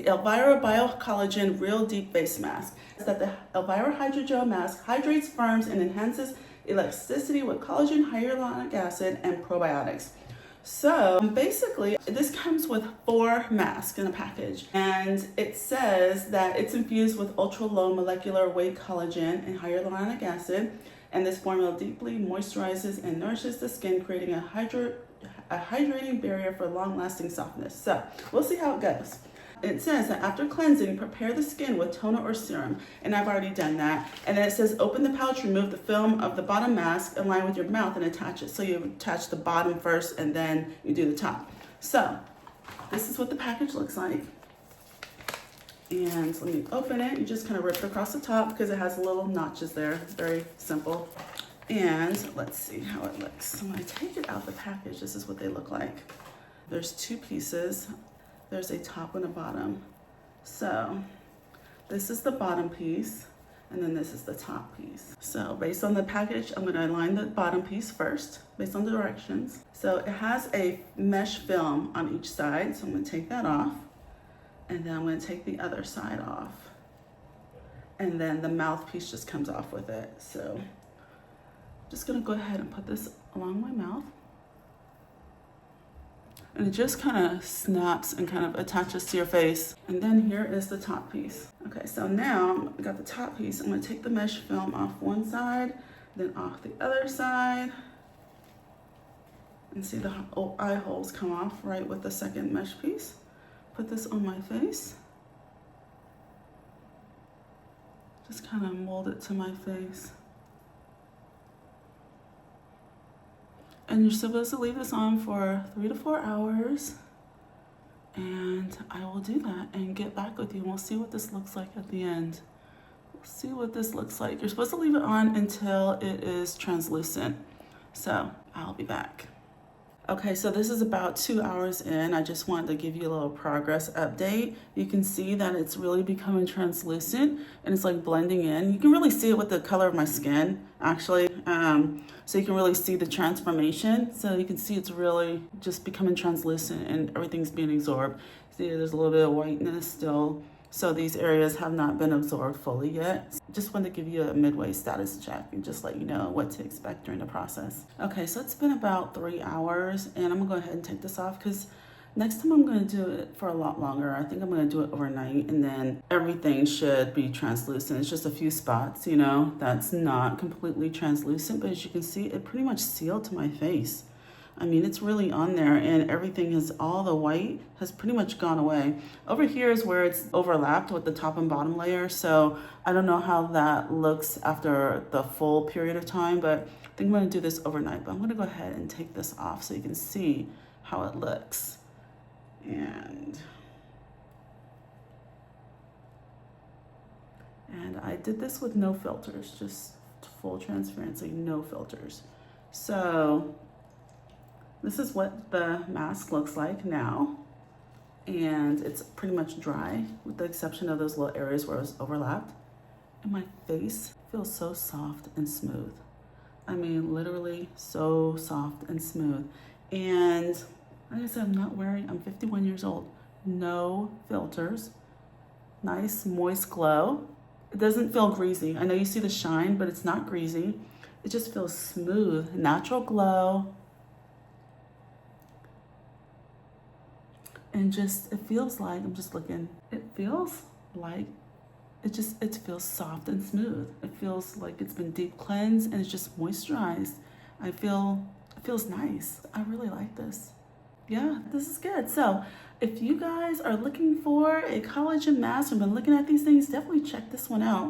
Elvira Bio-Collagen Real Deep Face Mask. It's that the Elvira Hydrogel Mask hydrates, firms, and enhances elasticity with collagen, hyaluronic acid, and probiotics. So basically, this comes with 4 masks in a package, and it says that it's infused with ultra low molecular weight collagen and hyaluronic acid, and this formula deeply moisturizes and nourishes the skin, creating a hydrating barrier for long-lasting softness. So we'll see how it goes. It says that after cleansing, prepare the skin with toner or serum, and I've already done that. And then it says open the pouch, remove the film of the bottom mask, align with your mouth, and attach it. So you attach the bottom first, and then you do the top. So this is what the package looks like. And let me open it. You just kind of rip it across the top because it has little notches there. Very simple. And let's see how it looks. So when I take it out of the package, this is what they look like. There's 2 pieces. There's a top and a bottom. So this is the bottom piece, and then this is the top piece. So based on the package, I'm gonna align the bottom piece first, based on the directions. So it has a mesh film on each side, so I'm gonna take that off, and then I'm gonna take the other side off. And then the mouthpiece just comes off with it. So I'm just gonna go ahead and put this along my mouth. And it just kind of snaps and kind of attaches to your face. And then here is the top piece. Okay, so now I got the top piece. I'm gonna take the mesh film off one side, then off the other side. And see the eye holes come off right with the second mesh piece. Put this on my face. Just kind of mold it to my face. And you're supposed to leave this on for 3 to 4 hours. And I will do that and get back with you. And we'll see what this looks like at the end. We'll see what this looks like. You're supposed to leave it on until it is translucent. So I'll be back. Okay, so this is about 2 hours in. I just wanted to give you a little progress update. You can see that it's really becoming translucent and it's like blending in. You can really see it with the color of my skin, actually. So you can really see the transformation. So you can see it's really just becoming translucent and everything's being absorbed. See, there's a little bit of whiteness still. So these areas have not been absorbed fully yet. Just wanted to give you a midway status check and just let you know what to expect during the process. Okay, so it's been about 3 hours, and I'm gonna go ahead and take this off because next time I'm gonna do it for a lot longer. I think I'm gonna do it overnight, and then everything should be translucent. It's just a few spots, you know, that's not completely translucent, but as you can see, it pretty much sealed to my face. I mean, it's really on there, and everything is, all the white has pretty much gone away. Over here is where it's overlapped with the top and bottom layer. So I don't know how that looks after the full period of time, but I think I'm gonna do this overnight. But I'm gonna go ahead and take this off so you can see how it looks. And I did this with no filters, just full transparency, no filters. So this is what the mask looks like now, and it's pretty much dry with the exception of those little areas where it was overlapped. And my face feels so soft and smooth. I mean, literally so soft and smooth. And like I said, I'm 51 years old. No filters, nice moist glow. It doesn't feel greasy. I know you see the shine, but it's not greasy. It just feels smooth, natural glow. And just, it feels like, I'm just looking, it feels like, it feels soft and smooth. It feels like it's been deep cleansed and it's just moisturized. It feels nice. I really like this. Yeah, this is good. So if you guys are looking for a collagen mask and been looking at these things, definitely check this one out.